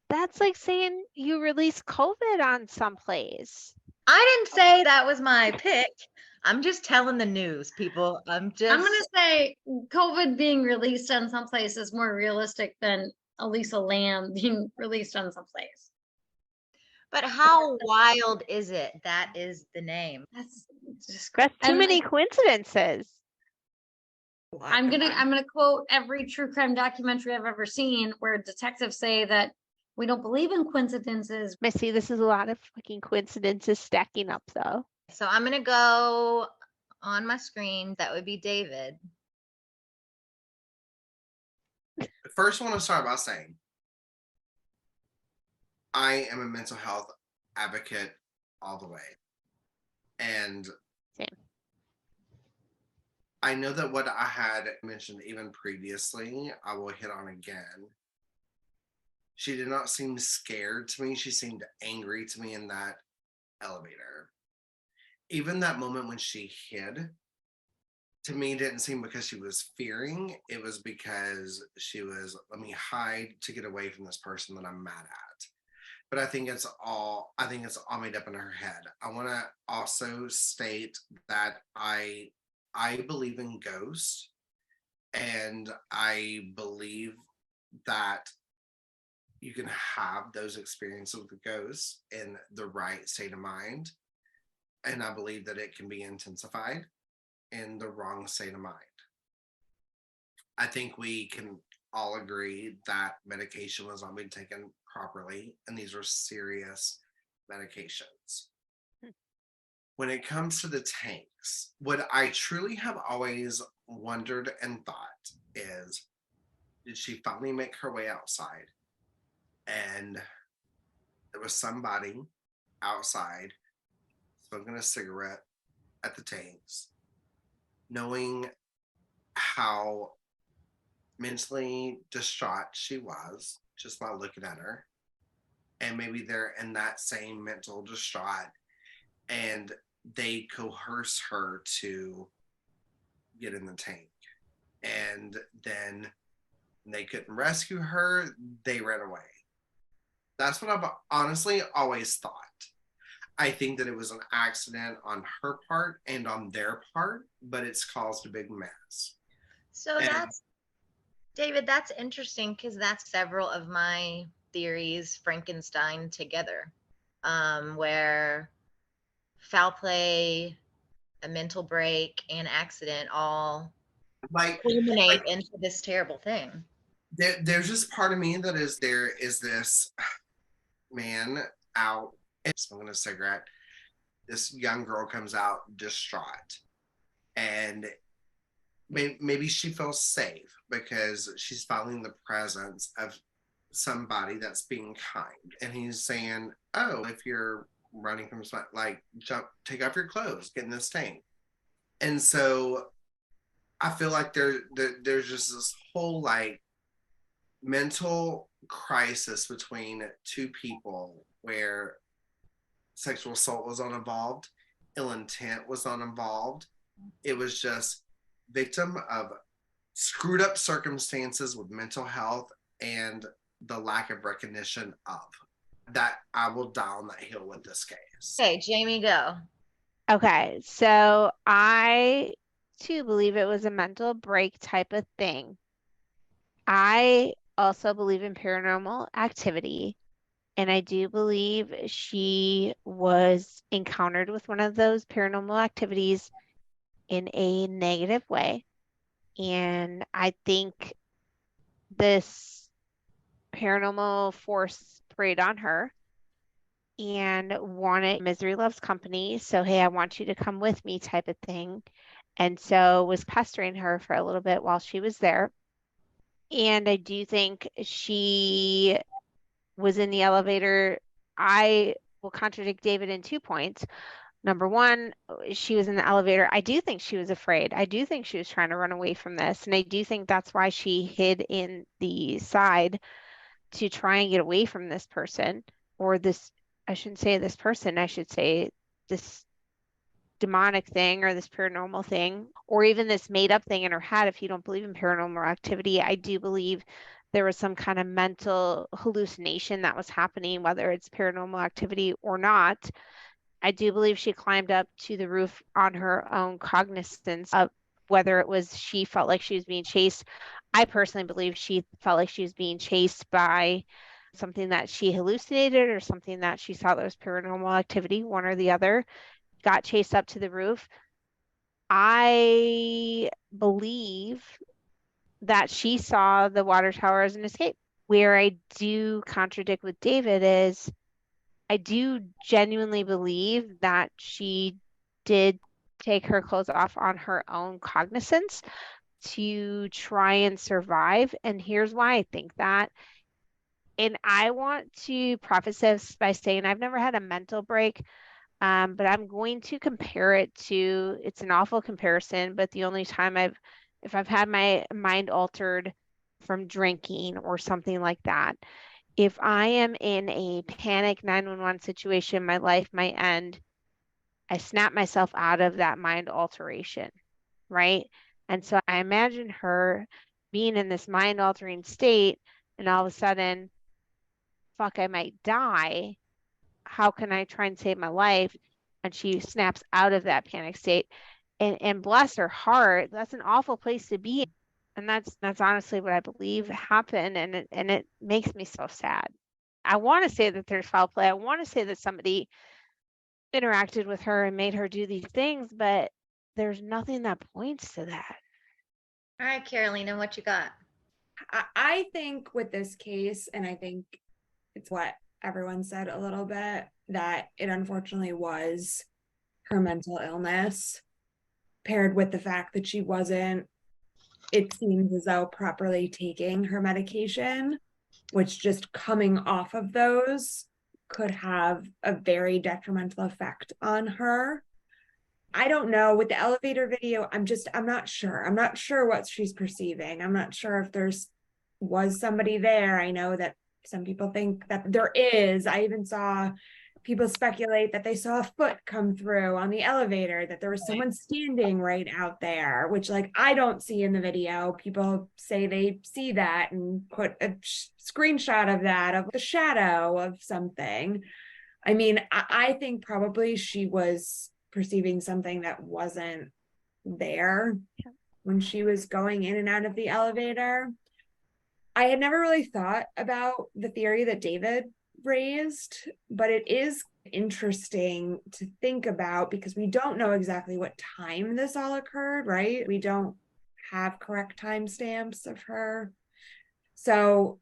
Speaker 1: That's like saying you release COVID on someplace.
Speaker 2: I didn't say that was my pick. I'm just telling the news, people.
Speaker 3: I'm gonna say COVID being released on some place is more realistic than Elisa Lam being released on some place.
Speaker 2: But how wild is it? That is the name.
Speaker 3: That's just
Speaker 1: That's too
Speaker 3: and,
Speaker 1: many coincidences.
Speaker 3: I'm gonna quote every true crime documentary I've ever seen where detectives say that we don't believe in coincidences.
Speaker 1: Missy, this is a lot of fucking coincidences stacking up though.
Speaker 2: So I'm going to go on my screen. That would be David.
Speaker 4: First, I want to start by saying I am a mental health advocate all the way. And
Speaker 1: Same.
Speaker 4: I know that what I had mentioned even previously, I will hit on again. She did not seem scared to me. She seemed angry to me in that elevator. Even that moment when she hid, to me, didn't seem because she was fearing. It was because she was, let me hide to get away from this person that I'm mad at. But I think it's all made up in her head. I want to also state that I believe in ghosts, and I believe that you can have those experiences with ghosts in the right state of mind. And I believe that it can be intensified in the wrong state of mind. I think we can all agree that medication was not being taken properly, and these are serious medications. When it comes to the tanks, what I truly have always wondered and thought is, did she finally make her way outside? And there was somebody outside smoking a cigarette at the tanks, knowing how mentally distraught she was just by looking at her. And maybe they're in that same mental distraught, and they coerce her to get in the tank. And then they couldn't rescue her, they ran away. That's what I've honestly always thought. I think that it was an accident on her part and on their part, but it's caused a big mess.
Speaker 2: So that's, David, that's interesting because that's several of my theories Frankenstein together, where foul play, a mental break, and accident all culminate into this terrible thing.
Speaker 4: There's just part of me that is, there is this man out smoking a cigarette. This young girl comes out distraught, and maybe she feels safe because she's feeling the presence of somebody that's being kind. And he's saying, oh, if you're running from something, like jump, take off your clothes, get in this tank. And so I feel like there's just this whole like mental crisis between two people where sexual assault was uninvolved, ill intent was uninvolved. It was just victim of screwed up circumstances with mental health and the lack of recognition of that. I will die on that hill with this case.
Speaker 2: Okay, Jamie, go.
Speaker 1: Okay, so I too believe it was a mental break type of thing. I also believe in paranormal activity, and I do believe she was encountered with one of those paranormal activities in a negative way. And I think this paranormal force preyed on her and wanted misery loves company. So, hey, I want you to come with me type of thing. And so was pestering her for a little bit while she was there. And I do think she was in the elevator. I will contradict David in 2 points. Number one, she was in the elevator. I do think she was afraid. I do think she was trying to run away from this. And I do think that's why she hid in the side to try and get away from this person or this. I shouldn't say this person, I should say this demonic thing or this paranormal thing, or even this made up thing in her head. If you don't believe in paranormal activity, I do believe there was some kind of mental hallucination that was happening, whether it's paranormal activity or not. I do believe she climbed up to the roof on her own cognizance of whether it was she felt like she was being chased. I personally believe she felt like she was being chased by something that she hallucinated or something that she thought was paranormal activity, one or the other, got chased up to the roof. I believe that she saw the water tower as an escape. Where I do contradict with David is I do genuinely believe that she did take her clothes off on her own cognizance to try and survive. And here's why I think that. And I want to preface this by saying I've never had a mental break, but I'm going to compare it to, it's an awful comparison, but the only time if I've had my mind altered from drinking or something like that, if I am in a panic 911 situation, my life might end, I snap myself out of that mind alteration, right? And so I imagine her being in this mind altering state, and all of a sudden, fuck, I might die. How can I try and save my life? And she snaps out of that panic state. And bless her heart, that's an awful place to be in. And that's honestly what I believe happened. And it makes me so sad. I want to say that there's foul play. I want to say that somebody interacted with her and made her do these things, but there's nothing that points to that.
Speaker 2: All right, Carolina, what you got?
Speaker 5: I think with this case, and I think it's what everyone said a little bit, that it unfortunately was her mental illness paired with the fact that she wasn't, it seems as though, properly taking her medication, which just coming off of those could have a very detrimental effect on her. I don't know, with the elevator video, I'm not sure. I'm not sure what she's perceiving. I'm not sure if was somebody there. I know that some people think that there is. I even saw people speculate that they saw a foot come through on the elevator, that there was someone standing right out there, which like I don't see in the video. People say they see that and put a screenshot of that, of the shadow of something. I mean, I think probably she was perceiving something that wasn't there when she was going in and out of the elevator. I had never really thought about the theory that David raised, but it is interesting to think about because we don't know exactly what time this all occurred, right? We don't have correct timestamps of her. So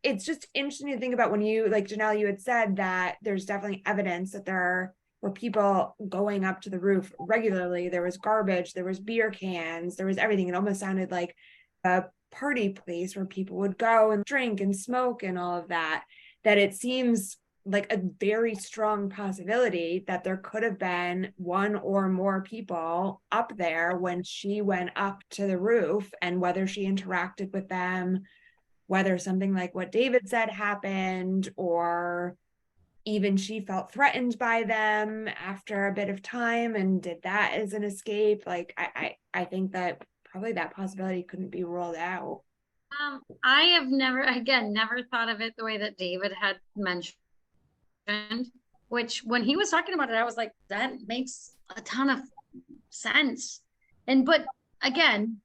Speaker 5: it's just interesting to think about when you, like Janelle, you had said that there's definitely evidence that there were people going up to the roof regularly. There was garbage, there was beer cans, there was everything. It almost sounded like a party place where people would go and drink and smoke and all of that, that it seems like a very strong possibility that there could have been one or more people up there when she went up to the roof, and whether she interacted with them, whether something like what David said happened, or even she felt threatened by them after a bit of time and did that as an escape. Like I think that probably that possibility couldn't be ruled out.
Speaker 3: I have never thought of it the way that David had mentioned, which when he was talking about it, I was like, that makes a ton of sense. But again,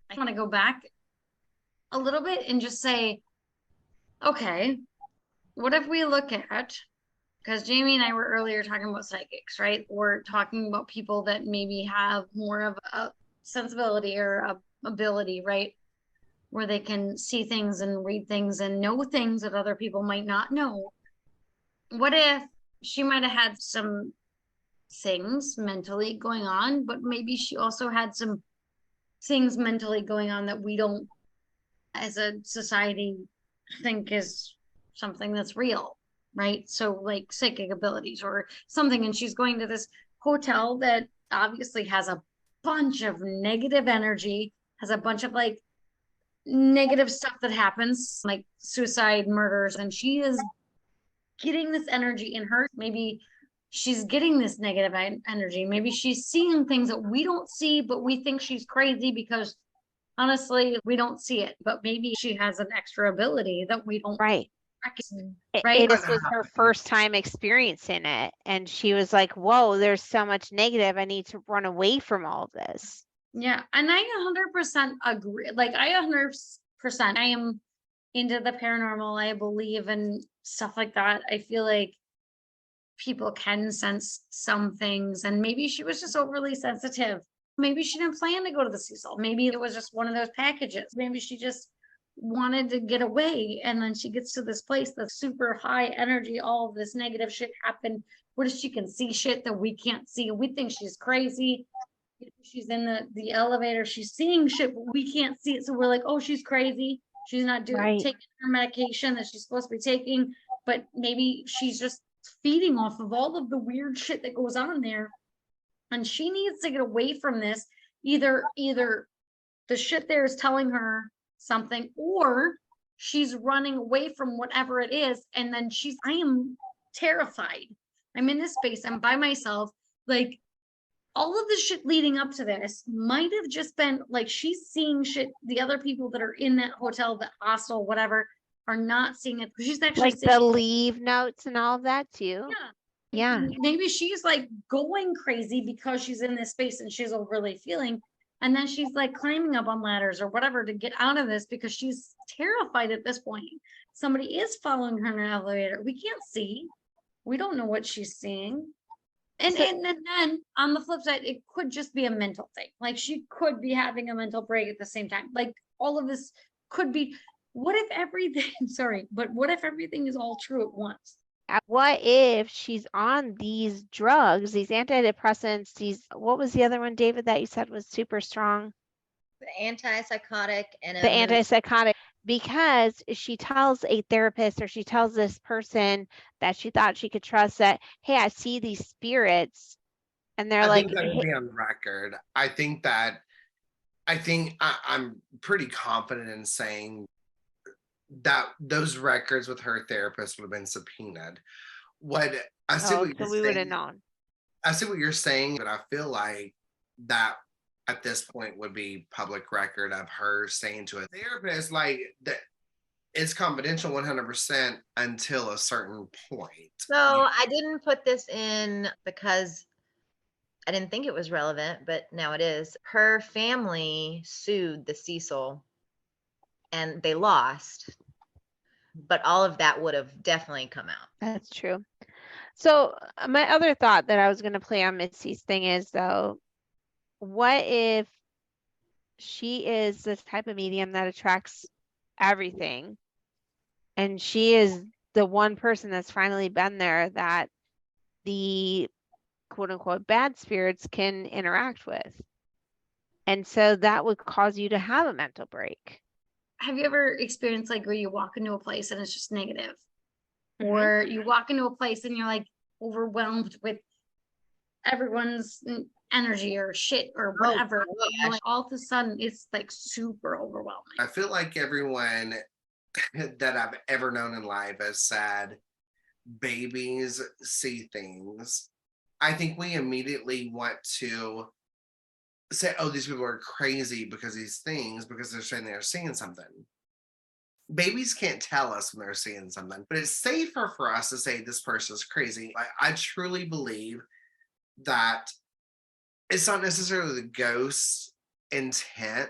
Speaker 3: I want to go back a little bit and just say, okay, what if we look at, because Jamie and I were earlier talking about psychics, right? We're talking about people that maybe have more of a sensibility or a ability, right? Where they can see things and read things and know things that other people might not know. What if she might have had some things mentally going on, but maybe she also had some things mentally going on that we don't, as a society, think is something that's real, right? So like psychic abilities or something, and she's going to this hotel that obviously has a bunch of negative energy, has a bunch of like negative stuff that happens, like suicide, murders, and she is getting this energy in her. Maybe she's getting this negative energy. Maybe she's seeing things that we don't see, but we think she's crazy because honestly, we don't see it. But maybe she has an extra ability that we don't
Speaker 1: Right.
Speaker 3: recognize, right?
Speaker 1: This was her first time experiencing it. And she was like, whoa, there's so much negative. I need to run away from all of this.
Speaker 3: Yeah. And I 100% agree. Like, I 100%, I am into the paranormal. I believe in stuff like that. I feel like people can sense some things, and maybe she was just overly sensitive. Maybe she didn't plan to go to the Cecil. Maybe it was just one of those packages. Maybe she just wanted to get away, and then she gets to this place that's super high energy. All of this negative shit happened. What if she can see shit that we can't see? We think she's crazy. She's in the elevator. She's seeing shit, but we can't see it. So we're like, oh, she's crazy. She's not taking her medication that she's supposed to be taking. But maybe she's just feeding off of all of the weird shit that goes on there. And she needs to get away from this. Either the shit there is telling her something, or she's running away from whatever it is. And then I am terrified. I'm in this space. I'm by myself. Like, all of the shit leading up to this might have just been like she's seeing shit the other people that are in that hotel, that hostel, whatever, are not seeing it. She's actually
Speaker 1: like the leave notes and all of that too. Yeah.
Speaker 3: Maybe she's like going crazy because she's in this space and she's overly feeling. And then she's like climbing up on ladders or whatever to get out of this because she's terrified at this point. Somebody is following her in an elevator. We can't see. We don't know what she's seeing. And then on the flip side, it could just be a mental thing. Like, she could be having a mental break at the same time. Like, all of this could be, what if everything is all true at once?
Speaker 1: What if she's on these drugs, these antidepressants, what was the other one, David, that you said was super strong?
Speaker 2: The antipsychotic and
Speaker 1: the antipsychotic, because she tells a therapist, or she tells this person that she thought she could trust, that, hey, I see these spirits, and they're like,
Speaker 4: think that would be on record. I'm pretty confident in saying that those records with her therapist would have been subpoenaed. We would have known. I see what you're saying, but I feel like that at this point would be public record of her saying to a therapist, like, that it's confidential 100% until a certain point.
Speaker 2: So I didn't put this in because I didn't think it was relevant, but now it is. Her family sued the Cecil and they lost, but all of that would have definitely come out.
Speaker 1: That's true. So my other thought that I was going to play on Missy's thing is, though, what if she is the type of medium that attracts everything, and she is the one person that's finally been there that the quote unquote bad spirits can interact with. And so that would cause you to have a mental break.
Speaker 3: Have you ever experienced like where you walk into a place and it's just negative?
Speaker 1: Mhm.
Speaker 3: Or you walk into a place and you're like overwhelmed with everyone's energy or shit or whatever. Like, all of a sudden it's like super overwhelming.
Speaker 4: I feel like everyone that I've ever known in life has said babies see things. I think we immediately want to say, oh, these people are crazy because these things, because they're saying they're seeing something. Babies can't tell us when they're seeing something, but it's safer for us to say this person's crazy. I truly believe that it's not necessarily the ghost's intent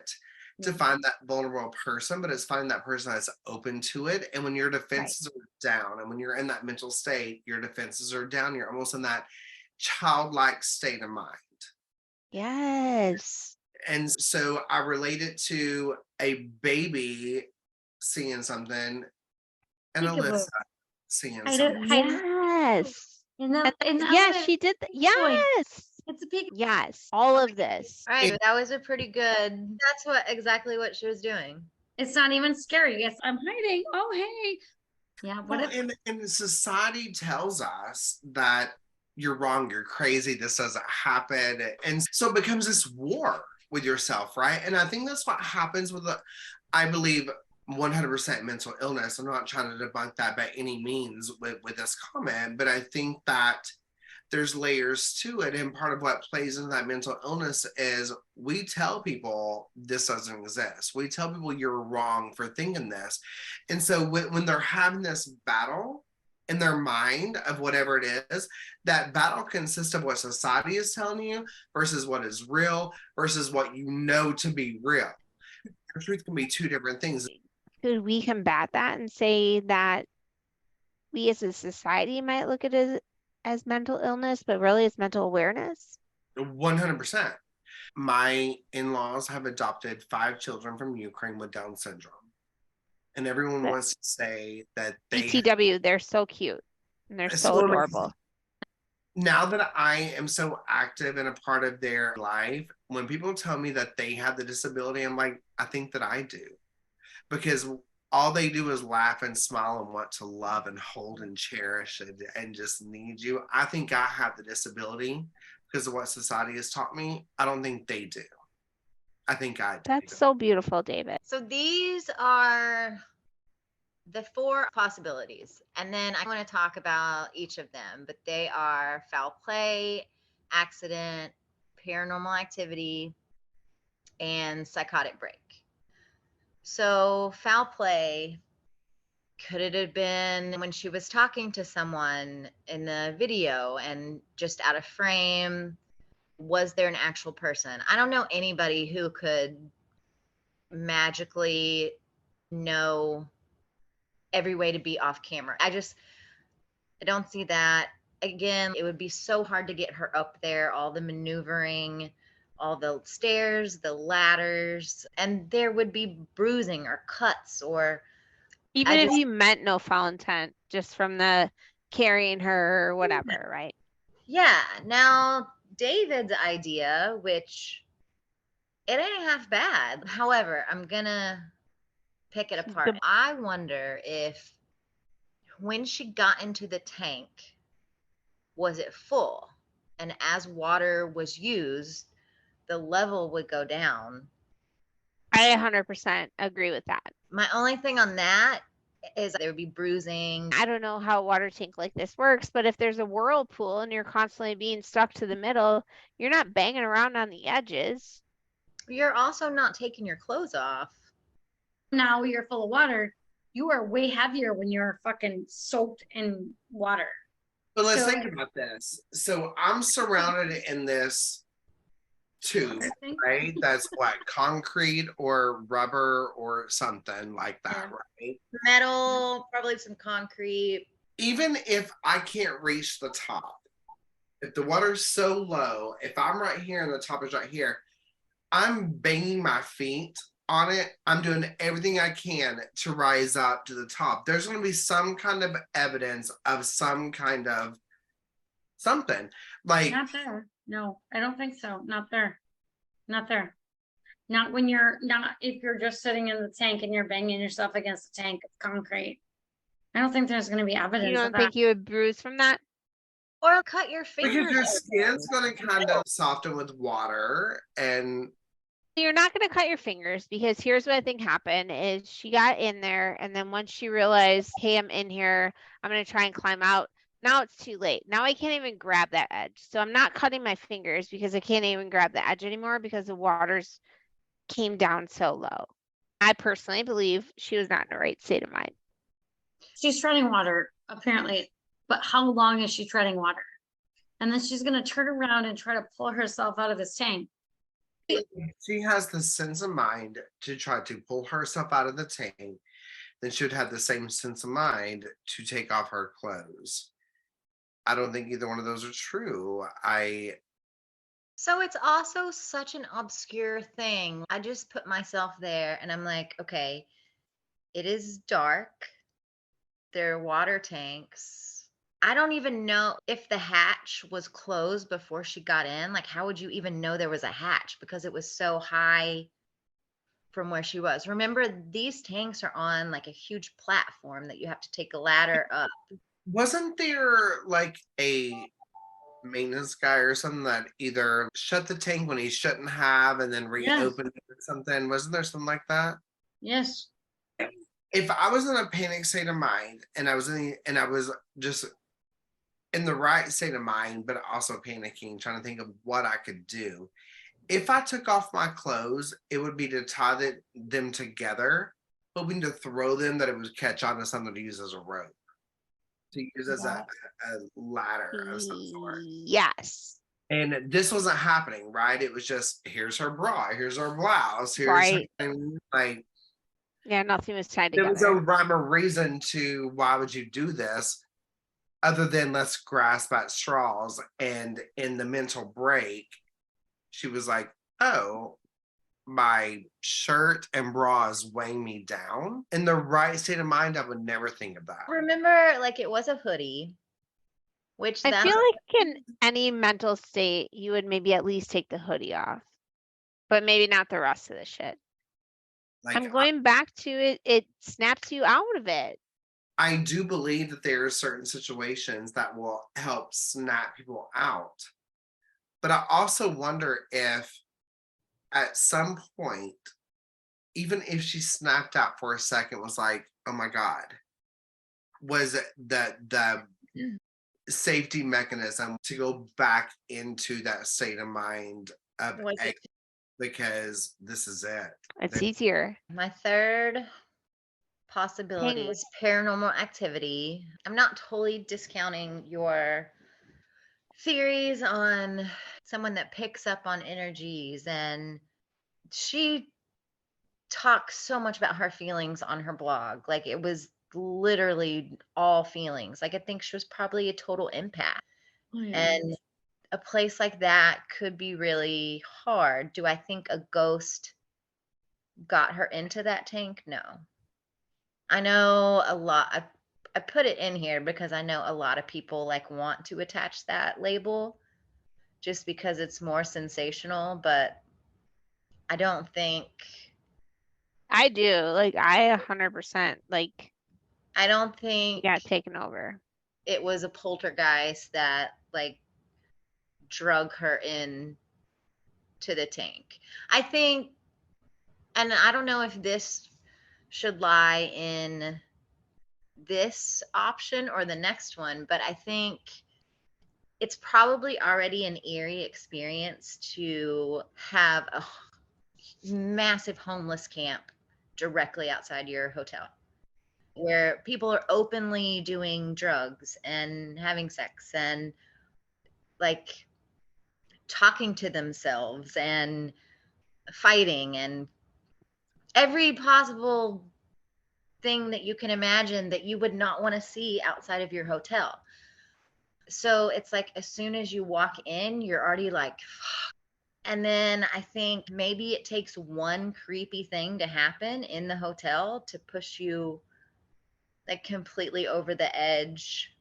Speaker 4: to find that vulnerable person, but it's finding that person that's open to it. And when your defenses are down, and when you're in that mental state, your defenses are down, you're almost in that childlike state of mind.
Speaker 1: Yes.
Speaker 4: And so I relate it to a baby seeing something and Alyssa seeing something.
Speaker 1: Yes.
Speaker 3: And
Speaker 1: yes, she did. Yes.
Speaker 3: It's a big.
Speaker 1: Yes. All of this.
Speaker 2: All right, that was a pretty good. That's exactly what she was doing.
Speaker 3: It's not even scary. Yes, I'm hiding. Oh, hey. Yeah. What
Speaker 4: Well,
Speaker 3: if?
Speaker 4: and society tells us that you're wrong, you're crazy, this doesn't happen. And so it becomes this war with yourself, right? And I think that's what happens with I believe 100% mental illness. I'm not trying to debunk that by any means with this comment, but I think that there's layers to it. And part of what plays into that mental illness is we tell people this doesn't exist. We tell people you're wrong for thinking this. And so when they're having this battle in their mind of whatever it is, that battle consists of what society is telling you versus what is real versus what you know to be real. The truth can be two different things.
Speaker 1: Could we combat that and say that we as a society might look at it as mental illness, but really it's mental awareness?
Speaker 4: 100%. My in-laws have adopted 5 children from Ukraine with Down syndrome. And everyone wants to say that they
Speaker 1: BTW, they're so cute and they're so adorable.
Speaker 4: Now that I am so active and a part of their life, when people tell me that they have the disability, I'm like, I think that I do. Because all they do is laugh and smile and want to love and hold and cherish and just need you. I think I have the disability because of what society has taught me. I don't think they do. I think I do.
Speaker 1: That's so beautiful, David.
Speaker 2: So these are the 4 possibilities. And then I want to talk about each of them, but they are foul play, accident, paranormal activity, and psychotic break. So foul play, could it have been when she was talking to someone in the video and just out of frame? Was there an actual person? I don't know anybody who could magically know every way to be off camera. I don't see that. Again, it would be so hard to get her up there, all the maneuvering, all the stairs, the ladders, and there would be bruising or cuts or
Speaker 1: even if you meant no foul intent, just from the carrying her or whatever, right?
Speaker 2: Yeah. Now, David's idea, which it ain't half bad. However, I'm gonna pick it apart. I wonder if when she got into the tank, was it full? And as water was used, the level would go down.
Speaker 1: I 100% agree with that.
Speaker 2: My only thing on that is there would be bruising.
Speaker 1: I don't know how a water tank like this works, but if there's a whirlpool and you're constantly being stuck to the middle, you're not banging around on the edges.
Speaker 2: You're also not taking your clothes off.
Speaker 3: Now you're full of water. You are way heavier when you're fucking soaked in water.
Speaker 4: But let's think about this. So I'm surrounded in this tube, right? That's what, concrete or rubber or something like that, right?
Speaker 2: Metal, probably some concrete.
Speaker 4: Even if I can't reach the top, if the water's so low, if I'm right here and the top is right here, I'm banging my feet on it. I'm doing everything I can to rise up to the top. There's going to be some kind of evidence of some kind of something. Like,
Speaker 3: Not there. No, I don't think so. Not there. Not there. Not when you're not, if you're just sitting in the tank and you're banging yourself against the tank of concrete. I don't think there's going to be evidence
Speaker 1: You
Speaker 3: of
Speaker 1: don't
Speaker 3: that.
Speaker 1: think you would bruise from that?
Speaker 2: Or cut your
Speaker 4: because
Speaker 2: fingers.
Speaker 4: your skin's going to kind of soften with water, and
Speaker 1: You're not going to cut your fingers, because here's what I think happened is she got in there, and then once she realized, hey, I'm in here, I'm going to try and climb out. Now it's too late. Now I can't even grab that edge. So I'm not cutting my fingers because I can't even grab the edge anymore because the waters came down so low. I personally believe she was not in the right state of mind.
Speaker 3: She's treading water, apparently. But how long is she treading water? And then she's going to turn around and try to pull herself out of this tank.
Speaker 4: she has the sense of mind to try to pull herself out of the tank, then she would have the same sense of mind to take off her clothes. I don't think either one of those are true.
Speaker 2: So it's also such an obscure thing. I just put myself there and I'm like, okay, it is dark. There are water tanks. I don't even know if the hatch was closed before she got in. Like, how would you even know there was a hatch? Because it was so high from where she was. Remember, these tanks are on like a huge platform that you have to take a ladder up.
Speaker 4: Wasn't there like a maintenance guy or something that either shut the tank when he shouldn't have and then reopened it or something? Wasn't there something like that?
Speaker 3: Yes.
Speaker 4: If I was in a panic state of mind and I was just in the right state of mind, but also panicking, trying to think of what I could do. If I took off my clothes, it would be to tie them together, hoping to throw them that it would catch on to something to use as a rope, to use as a ladder of some sort.
Speaker 1: Yes.
Speaker 4: And this wasn't happening, right? It was just, here's her bra, here's her blouse, here's
Speaker 1: Right.
Speaker 4: her, like,
Speaker 1: yeah, nothing was tied
Speaker 4: there
Speaker 1: together.
Speaker 4: was no rhyme or reason to why would you do this, other than let's grasp at straws. And in the mental break, she was like, oh, my shirt and bra is weighing me down. In the right state of mind, I would never think of that.
Speaker 2: Remember, like it was a hoodie, which
Speaker 1: I
Speaker 2: that's
Speaker 1: feel like in any mental state, you would maybe at least take the hoodie off, but maybe not the rest of the shit.
Speaker 4: Like,
Speaker 1: I'm going back to it. It snaps you out of it.
Speaker 4: I do believe that there are certain situations that will help snap people out. But I also wonder if at some point, even if she snapped out for a second, was like, oh my God, was it the safety mechanism to go back into that state of mind of because this is it.
Speaker 1: It's easier.
Speaker 2: my third possibility is paranormal activity. I'm not totally discounting your theories on someone that picks up on energies, and she talks so much about her feelings on her blog. Like it was literally all feelings. Like I think she was probably a total empath. And a place like that could be really hard. Do I think a ghost got her into that tank? No. I know a lot. I put it in here because I know a lot of people like want to attach that label just because it's more sensational, but I don't think
Speaker 1: I do. Like I 100% like
Speaker 2: I don't think
Speaker 1: got taken over.
Speaker 2: it was a poltergeist that like drug her in to the tank. I think, and I don't know if this should lie in this option or the next one, but I think it's probably already an eerie experience to have a massive homeless camp directly outside your hotel where people are openly doing drugs and having sex and like talking to themselves and fighting and every possible thing that you can imagine that you would not want to see outside of your hotel. So it's like as soon as you walk in, you're already like, fuck. And then I think maybe it takes one creepy thing to happen in the hotel to push you like completely over the edge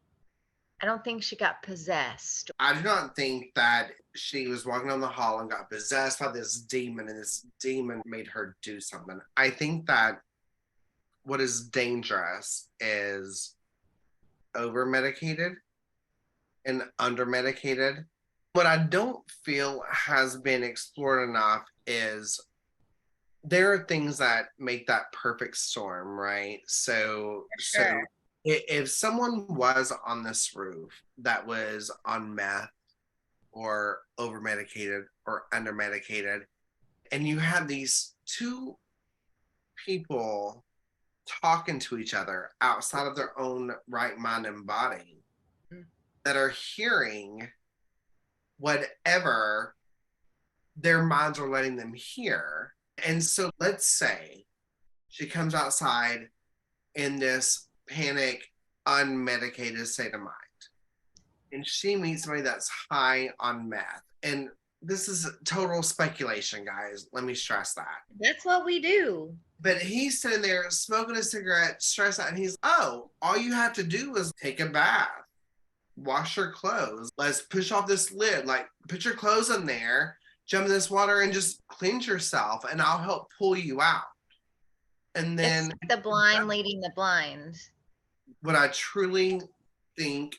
Speaker 2: I don't think she got possessed.
Speaker 4: I do not think that she was walking down the hall and got possessed by this demon and this demon made her do something. I think that what is dangerous is over medicated and under medicated. What I don't feel has been explored enough is there are things that make that perfect storm, right? So,
Speaker 2: Sure.
Speaker 4: if someone was on this roof that was on meth or over medicated or under medicated, and you had these two people talking to each other outside of their own right mind and body that are hearing whatever their minds are letting them hear. And so let's say she comes outside in this panic, unmedicated state of mind, and she meets somebody that's high on meth. And this is total speculation, guys. Let me stress that.
Speaker 2: That's what we do.
Speaker 4: But he's sitting there smoking a cigarette, stressed out, and he's, oh, all you have to do is take a bath, wash your clothes. Let's push off this lid. Like, put your clothes in there, jump in this water, and just cleanse yourself, and I'll help pull you out. And then
Speaker 2: it's the blind leading the blind.
Speaker 4: What I truly think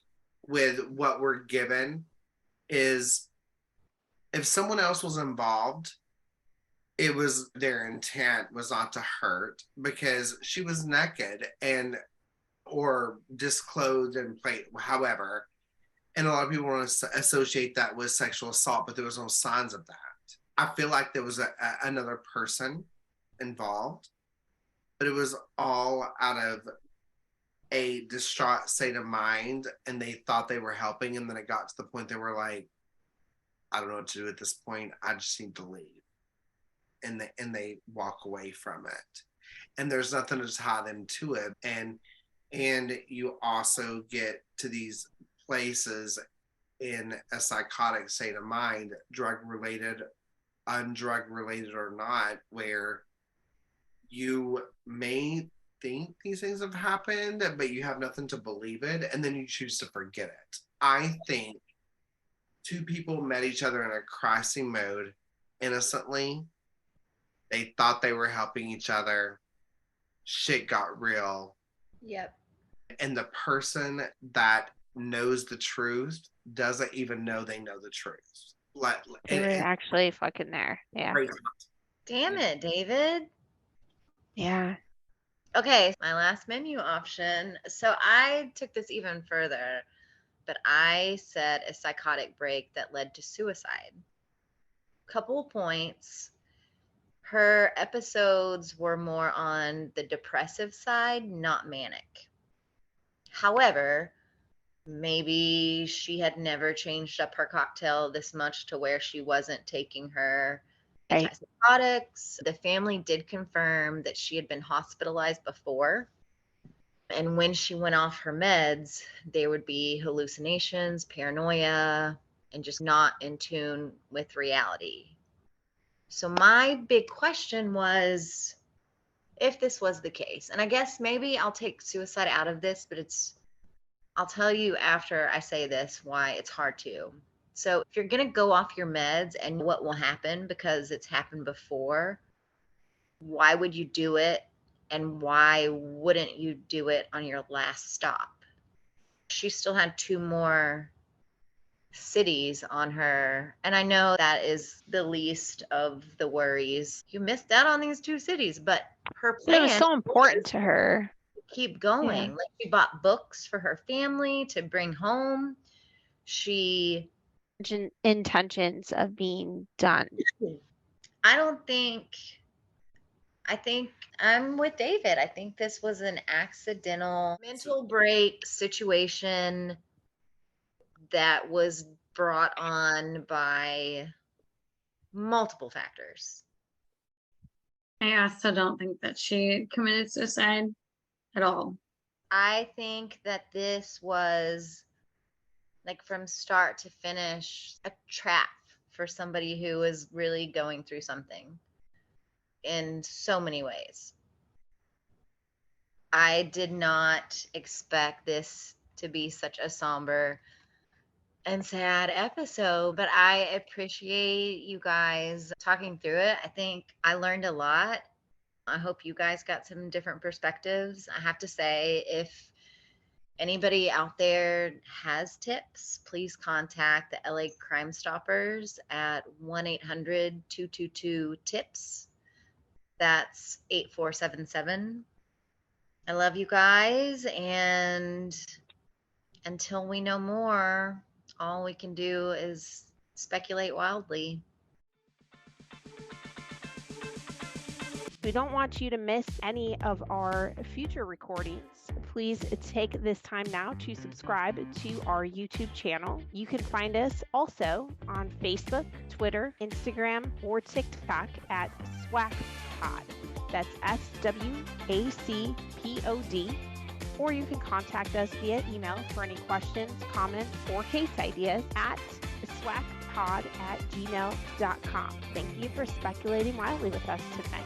Speaker 4: with what we're given is if someone else was involved, it was their intent was not to hurt because she was naked and or disclothed and played, however. And a lot of people want to associate that with sexual assault, but there was no signs of that. I feel like there was another person involved, but it was all out of a distraught state of mind, and they thought they were helping, and then it got to the point they were like, I don't know what to do at this point. I just need to leave. And they walk away from it. And there's nothing to tie them to it. And you also get to these places in a psychotic state of mind, drug related, undrug related or not, where you may think these things have happened, but you have nothing to believe it, and then you choose to forget it. I think two people met each other in a crisis mode innocently. They thought they were helping each other. Shit got real.
Speaker 2: Yep.
Speaker 4: And the person that knows the truth doesn't even know they know the truth.
Speaker 1: They were actually fucking there. Yeah.
Speaker 2: Damn it, David.
Speaker 1: Yeah.
Speaker 2: Okay, my last menu option. So I took this even further, but I said a psychotic break that led to suicide. Couple points. Her episodes were more on the depressive side, not manic. However, maybe she had never changed up her cocktail this much to where she wasn't taking her antipsychotics. The family did confirm that she had been hospitalized before. And when she went off her meds, there would be hallucinations, paranoia, and just not in tune with reality. So my big question was, if this was the case, and I guess maybe I'll take suicide out of this, but I'll tell you after I say this why it's hard to. So if you're going to go off your meds and what will happen because it's happened before, why would you do it? And why wouldn't you do it on your last stop? She still had 2 more cities on her. And I know that is the least of the worries. You missed out on these 2 cities, but her plan
Speaker 1: it was so important to her.
Speaker 2: Keep going.
Speaker 1: Yeah.
Speaker 2: Like, she bought books for her family to bring home. She
Speaker 1: intentions of being done.
Speaker 2: I think I'm with David. I think this was an accidental mental break situation that was brought on by multiple factors.
Speaker 3: I also don't think that she committed suicide at all.
Speaker 2: I think that this was, like, from start to finish, a trap for somebody who is really going through something in so many ways. I did not expect this to be such a somber and sad episode, but I appreciate you guys talking through it. I think I learned a lot. I hope you guys got some different perspectives. I have to say, if anybody out there has tips, please contact the LA Crime Stoppers at 1-800-222-TIPS. That's 8477. I love you guys, and until we know more, all we can do is speculate wildly.
Speaker 1: We don't want you to miss any of our future recordings. Please take this time now to subscribe to our YouTube channel. You can find us also on Facebook, Twitter, Instagram, or TikTok at SWACPod. That's SWACPOD. Or you can contact us via email for any questions, comments, or case ideas at swacpod@gmail.com. Thank you for speculating wildly with us tonight.